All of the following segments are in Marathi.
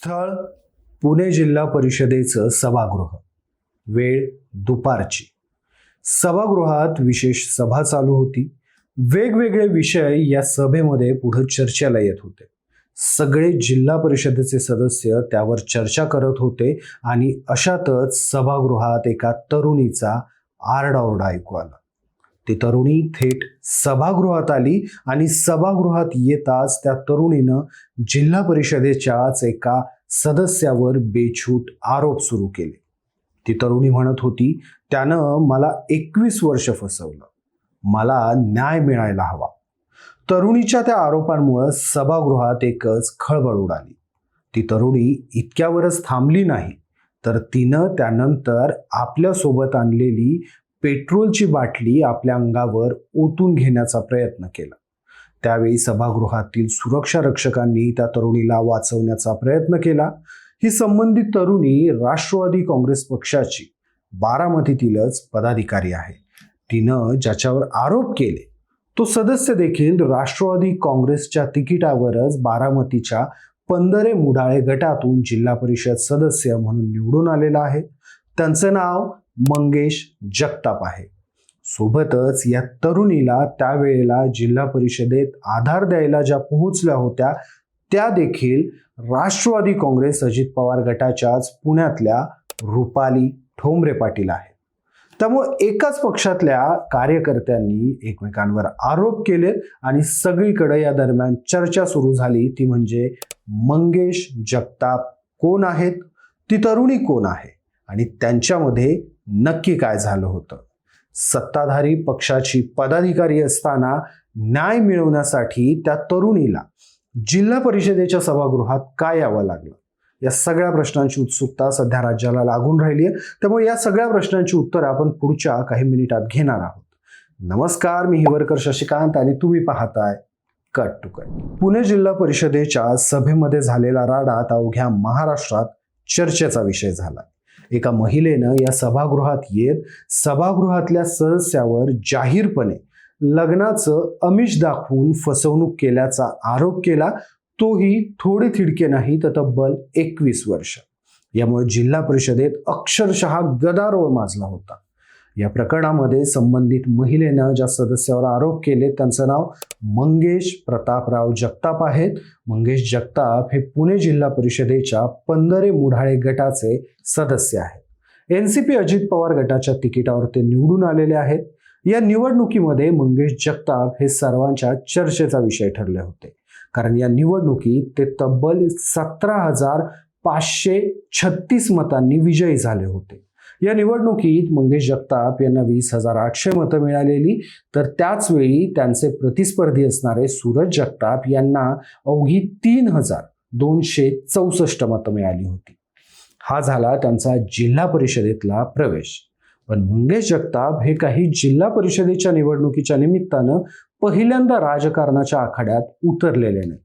स्थळ पुणे जिल्हा परिषदेचं सभागृह. वेळ दुपारची. सभागृहात विशेष सभा चालू होती. वेगवेगळे विषय या सभेमध्ये पुढे चर्चेला येत होते. सगळे जिल्हा परिषदेचे सदस्य त्यावर चर्चा करत होते आणि अशातच सभागृहात एका तरुणीचा आरडाओरडा ऐकू आला. ती तरुणी थेट सभागृहात आली आणि सभागृहात येताच त्या तरुणीनं जिल्हा परिषदेच्याच एका सदस्यावर बेछूट आरोप सुरू केले. ती तरुणी म्हणत होती, त्यानं मला 21 वर्ष फसवलं, मला न्याय मिळायला हवा. तरुणीच्या त्या आरोपांमुळे सभागृहात एकच खळबळ उडाली. ती तरुणी इतक्यावरच थांबली नाही, तर तिनं त्यानंतर आपल्या सोबत आणलेली पेट्रोलची बाटली आपल्या अंगावर ओतून घेण्याचा प्रयत्न केला. त्यावेळी सभागृहातील सुरक्षा रक्षकांनी त्या तरुणीला वाचवण्याचा प्रयत्न केला. ही संबंधित तरुणी राष्ट्रवादी काँग्रेस पक्षाची बारामतीतीलच पदाधिकारी आहे. तिनं ज्याच्यावर आरोप केले तो सदस्य देखील राष्ट्रवादी काँग्रेसच्या तिकिटावरच बारामतीच्या पंधरे मुढाळे गटातून जिल्हा परिषद सदस्य म्हणून निवडून आलेला आहे. त्यांचं नाव मंगेश जगताप आहे. सोबतच या तरुणीला त्यावेळेला जिल्हा परिषदेत आधार द्यायला ज्या पोहोचल्या होत्या त्या देखील राष्ट्रवादी काँग्रेस अजित पवार गटाच्याच पुण्यातल्या रुपाली ठोंबरे पाटील आहेत. त्यामुळे एकाच पक्षातल्या कार्यकर्त्यांनी एकमेकांवर आरोप केलेत आणि सगळीकडे या दरम्यान चर्चा सुरू झाली. ती म्हणजे मंगेश जगताप कोण आहेत, ती तरुणी कोण आहे आणि त्यांच्यामध्ये नक्की काय झालं होतं. सत्ताधारी पक्षाची पदाधिकारी असताना न्याय मिळवण्यासाठी त्या तरुणीला जिल्हा परिषदेच्या सभागृहात काय यावं लागलं, या सगळ्या प्रश्नांची उत्सुकता सध्या राज्याला लागून राहिली आहे. त्यामुळे या सगळ्या प्रश्नांची उत्तरं आपण पुढच्या काही मिनिटात घेणार आहोत. नमस्कार, मी हिवरकर शशिकांत आणि तुम्ही पाहताय कट टू कट. पुणे जिल्हा परिषदेच्या सभेमध्ये झालेला राडा आता अवघ्या महाराष्ट्रात चर्चेचा विषय झाला. एका महिलेनं या सभागृहात येत सभागृहातल्या सदस्यावर जाहीरपणे लग्नाचं आमिष दाखवून फसवणूक केल्याचा आरोप केला. तोही थोडे थिडके नाही तर तब्बल 21 वर्ष. यामुळे जिल्हा परिषदेत अक्षरशः गदारोळ माजला होता. या प्रकरणामध्ये संबंधित महिलेनं ज्या सदस्यावर आरोप केले त्यांचं नाव मंगेश प्रतापराव जगताप आहेत. मंगेश जगताप हे पुणे जिल्हा परिषदेच्या पंधरे मुढाळे गटाचे सदस्य आहेत. NCP अजित पवार गटाच्या तिकिटावर ते निवडून आलेले आहेत. या निवडणुकीमध्ये मंगेश जगताप हे सर्वांच्या चर्चेचा विषय ठरले होते, कारण या निवडणुकीत ते तब्बल 17,536 मतांनी विजयी झाले होते. या निवडणुकीत मंगेश जगताप यांना 20,800 मतं मिळालेली, तर त्याच वेळी त्यांचे प्रतिस्पर्धी असणारे सूरज जगताप यांना अवघी 3,264 मतं मिळाली होती. हा झाला त्यांचा जिल्हा परिषदेतला प्रवेश. पण मंगेश जगताप हे काही जिल्हा परिषदेच्या निवडणुकीच्या निमित्तानं पहिल्यांदा राजकारणाच्या आखाड्यात उतरलेले नाही.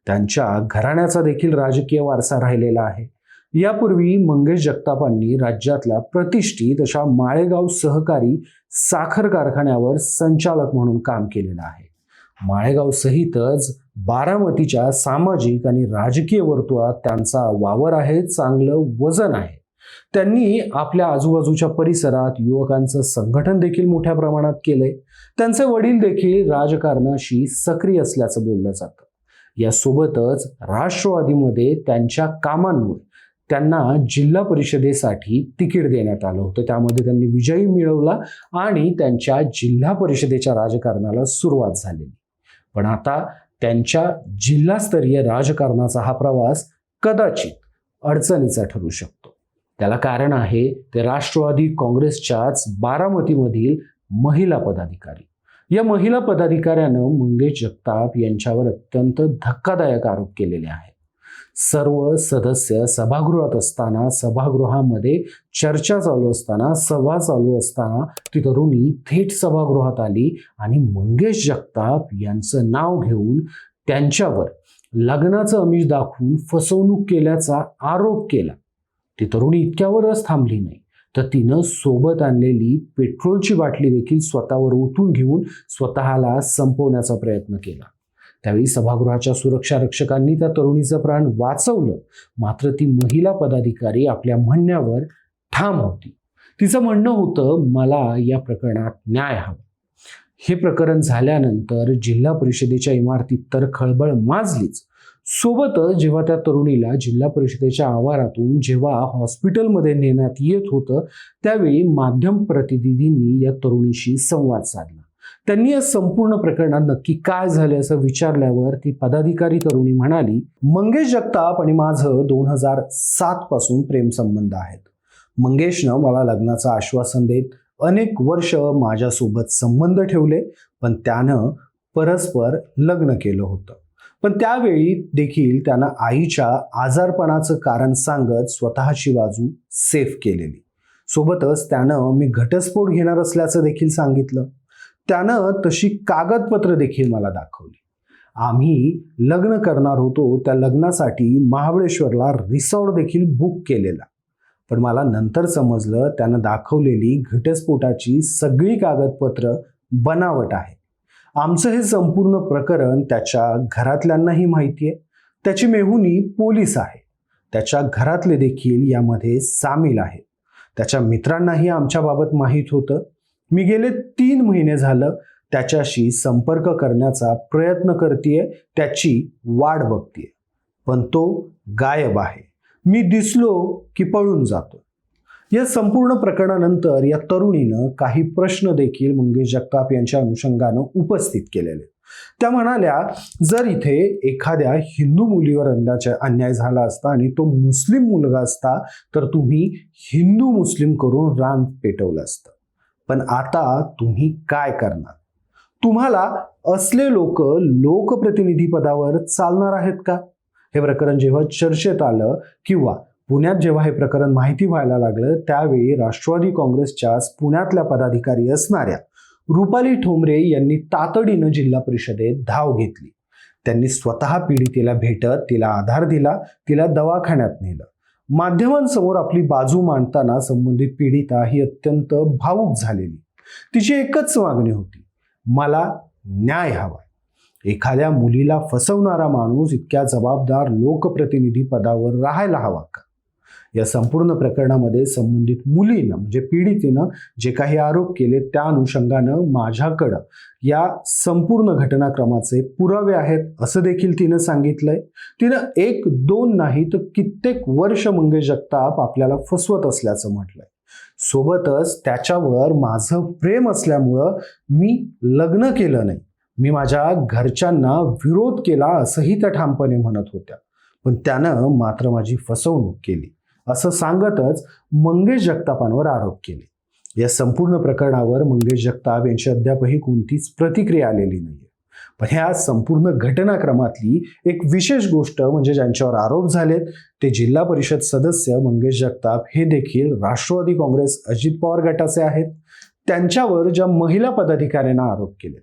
त्यांच्या घराण्याचा देखील राजकीय वारसा राहिलेला आहे. यापूर्वी मंगेश जगतापांनी राज्यातल्या प्रतिष्ठित अशा माळेगाव सहकारी साखर कारखान्यावर संचालक म्हणून काम केलेलं आहे. माळेगाव सहितच बारामतीच्या सामाजिक आणि राजकीय वर्तुळात त्यांचा वावर आहे, चांगलं वजन आहे. त्यांनी आपल्या आजूबाजूच्या परिसरात युवकांचं संघटन देखील मोठ्या प्रमाणात केलंय. त्यांचे वडील देखील राजकारणाशी सक्रिय असल्याचं बोललं जातं. यासोबतच राष्ट्रवादीमध्ये त्यांच्या कामांमुळे त्यांना जिल्हा परिषदेसाठी तिकीट देण्यात आलं होतं. त्यामध्ये त्यांनी विजयी मिळवला आणि त्यांच्या जिल्हा परिषदेच्या राजकारणाला सुरुवात झाली. पण आता त्यांच्या जिल्हास्तरीय राजकारणाचा हा प्रवास कदाचित अडचणीचा ठरू शकतो. त्याला कारण आहे ते राष्ट्रवादी काँग्रेसच्याच बारामतीमधील महिला पदाधिकारी. या महिला पदाधिकाऱ्यानं मंगेश जगताप यांच्यावर अत्यंत धक्कादायक आरोप केलेले आहेत. सर्व सदस्य सभागृहात असताना, सभागृहामध्ये चर्चा चालू असताना, सभा चालू असताना ती तरुणी थेट सभागृहात आली आणि मंगेश जगताप यांचं नाव घेऊन त्यांच्यावर लग्नाचं आमिष दाखवून फसवणूक केल्याचा आरोप केला. ती तरुणी इतक्यावरच थांबली नाही, तर तिनं सोबत आणलेली पेट्रोलची बाटली देखील स्वतःवर ओतून घेऊन स्वतःला संपवण्याचा प्रयत्न केला. त्यावेळी सभागृहाच्या सुरक्षा रक्षकांनी त्या तरुणीचं प्राण वाचवलं, मात्र ती महिला पदाधिकारी आपल्या म्हणण्यावर ठाम होती. तिचं म्हणणं होतं, मला या प्रकरणात न्याय हवा. हे प्रकरण झाल्यानंतर जिल्हा परिषदेच्या इमारतीत तर खळबळ माजलीच. सोबतच जेव्हा त्या तरुणीला जिल्हा परिषदेच्या आवारातून जेव्हा हॉस्पिटलमध्ये नेण्यात येत होतं, त्यावेळी माध्यम प्रतिनिधींनी या तरुणीशी संवाद साधला. त्यांनी या संपूर्ण प्रकरणात नक्की काय झाले असं विचारल्यावर ती पदाधिकारी तरुणी म्हणाली, मंगेश जगताप आणि माझं 2007 पासून प्रेमसंबंध आहेत. मंगेशनं मला लग्नाचं आश्वासन देत अनेक वर्ष माझ्यासोबत संबंध ठेवले, पण त्यानं परस्पर लग्न केलं होतं. पण त्यावेळी देखील त्यानं आईच्या आजारपणाचं कारण सांगत स्वतःची बाजू सेफ केलेली. सोबतच त्यानं मी घटस्फोट घेणार असल्याचं देखील सांगितलं. त्यानं तशी कागदपत्र देखील मला दाखवली. आम्ही लग्न करणार होतो, त्या लग्नासाठी महाबळेश्वरला रिसॉर्ट देखील बुक केलेला. पण मला नंतर समजलं त्यानं दाखवलेली घटस्फोटाची सगळी कागदपत्र बनावट आहे. आमचं हे संपूर्ण प्रकरण त्याच्या घरातल्यांनाही माहिती आहे. त्याची मेहुणी पोलीस आहे. त्याच्या घरातले देखील यामध्ये सामील आहेत. त्याच्या मित्रांनाही आमच्याबाबत माहीत होतं. मी गेले 3 महिने झालं त्याच्याशी संपर्क करण्याचा प्रयत्न करतेय, त्याची वाट बघतेय, पण तो गायब आहे. मी दिसलो की पळून जातो. या संपूर्ण प्रकरणानंतर या तरुणीनं काही प्रश्न देखील मंगेश जगताप यांच्या अनुषंगानं उपस्थित केलेले. त्या म्हणाल्या, जर इथे एखाद्या हिंदू मुलीवर अन्याय झाला असता आणि तो मुस्लिम मुलगा असता तर तुम्ही हिंदू मुस्लिम करून रान पेटवलं असतं. पण आता तुम्ही काय करणार? तुम्हाला असले लोक लोकप्रतिनिधी पदावर चालणार आहेत का? हे प्रकरण जेव्हा चर्चेत आलं किंवा पुण्यात जेव्हा हे प्रकरण माहिती व्हायला लागलं, त्यावेळी राष्ट्रवादी काँग्रेसच्याच पुण्यातल्या पदाधिकारी असणाऱ्या रुपाली ठोंबरे यांनी तातडीनं जिल्हा परिषदेत धाव घेतली. त्यांनी स्वतः पीडितेला भेटत तिला आधार दिला, तिला दवाखान्यात नेलं. माध्यमांसमोर आपली बाजू मांडताना संबंधित पीडिता ही अत्यंत भावुक झालेली. तिची एकच मागणी होती, मला न्याय हवा. एखाद्या मुलीला फसवणारा माणूस इतक्या जबाबदार लोकप्रतिनिधी पदावर राहायला हवा का? या संपूर्ण प्रकरणामध्ये संबंधित मुलीनं म्हणजे पीडितेनं जे काही आरोप केले त्या अनुषंगानं माझ्याकडं या संपूर्ण घटनाक्रमाचे पुरावे आहेत असं देखील तिनं सांगितलंय. तिनं 1-2 नाही तर कित्येक वर्ष मंगेश जगताप आपल्याला फसवत असल्याचं म्हटलंय. सोबतच त्याच्यावर माझं प्रेम असल्यामुळं मी लग्न केलं नाही, मी माझ्या घरच्यांना विरोध केला असंही त्या ठामपणे म्हणत होत्या. पण त्यानं मात्र माझी फसवणूक केली असं सांगतच मंगेश जगतापांवर आरोप केले. या संपूर्ण प्रकरणावर मंगेश जगताप यांची अद्यापही कोणतीच प्रतिक्रिया आलेली नाहीये. पण ह्या संपूर्ण घटनाक्रमातली एक विशेष गोष्ट म्हणजे ज्यांच्यावर आरोप झालेत ते जिल्हा परिषद सदस्य मंगेश जगताप हे देखील राष्ट्रवादी काँग्रेस अजित पवार गटाचे आहेत. त्यांच्यावर ज्या महिला पदाधिकाऱ्यांना आरोप केलेत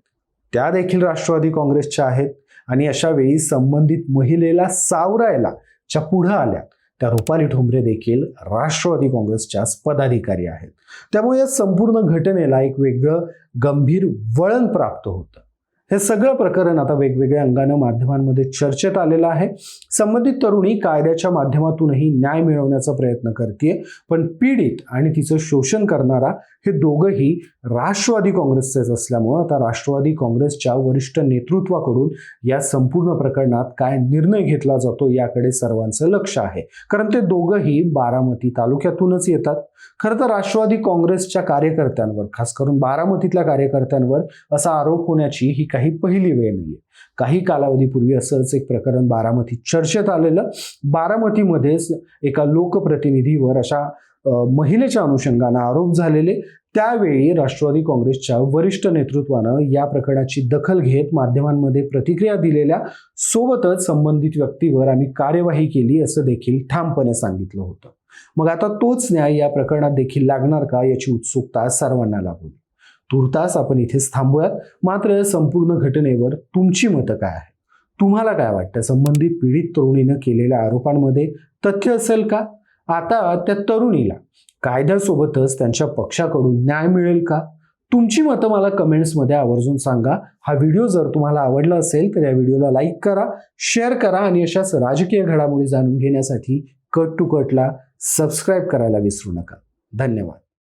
त्या देखील राष्ट्रवादी काँग्रेसच्या आहेत. आणि अशा वेळी संबंधित महिलेला सावरायला ज्या पुढे आल्या त्या रुपाली ठोंबरे देखील राष्ट्रवादी काँग्रेसच्याच पदाधिकारी आहेत. त्यामुळे या संपूर्ण घटनेला एक वेगळं गंभीर वळण प्राप्त होतं. हे सगळं प्रकरण आता वेगवेगळ्या अंगानं माध्यमांमध्ये चर्चेत आलेलं आहे. संबंधित तरुणी कायद्याच्या माध्यमातूनही न्याय मिळवण्याचा प्रयत्न करते, पण पीडित आणि तिचं शोषण करणारा हे दोघंही राष्ट्रवादी काँग्रेसचेच असल्यामुळं आता राष्ट्रवादी काँग्रेसच्या वरिष्ठ नेतृत्वाकडून या संपूर्ण प्रकरणात काय निर्णय घेतला जातो याकडे सर्वांचं लक्ष आहे. कारण ते दोघंही बारामती तालुक्यातूनच येतात. खरं तर राष्ट्रवादी काँग्रेसच्या कार्यकर्त्यांवर, खास करून बारामतीतल्या कार्यकर्त्यांवर असा आरोप होण्याची ही काही पहिली वेळ नाहीये. काही कालावधीपूर्वी असंच एक प्रकरण बारामतीत चर्चेत आलेलं. बारामतीमध्येच एका लोकप्रतिनिधीवर अशा महिलेच्या अनुषंगानं आरोप झालेले. त्यावेळी राष्ट्रवादी काँग्रेसच्या वरिष्ठ नेतृत्वानं या प्रकरणाची दखल घेत माध्यमांमध्ये प्रतिक्रिया दिलेल्या, सोबतच संबंधित व्यक्तीवर आम्ही कार्यवाही केली असं देखील ठामपणे सांगितलं होतं. मग आता तोच न्याय या प्रकरणात देखील लागणार का याची उत्सुकता सर्वांना लागली. तुर्तास आपण इथेच थांबूयात. मात्र संपूर्ण घटनेवर तुमची मतं काय आहे? तुम्हाला काय वाटतं? संबंधित पीडित तरुणीनं केलेल्या आरोपांमध्ये तथ्य असेल का? आता त्या तरुणीला कायद्यासोबतच त्यांच्या पक्षाकडून न्याय मिळेल का? तुमची मतं मला कमेंट्समध्ये आवर्जून सांगा. हा व्हिडिओ जर तुम्हाला आवडला असेल तर या व्हिडिओला लाईक करा, शेअर करा आणि अशाच राजकीय घडामोडी जाणून घेण्यासाठी कट टू कटला सबस्क्राईब करायला विसरू नका. धन्यवाद.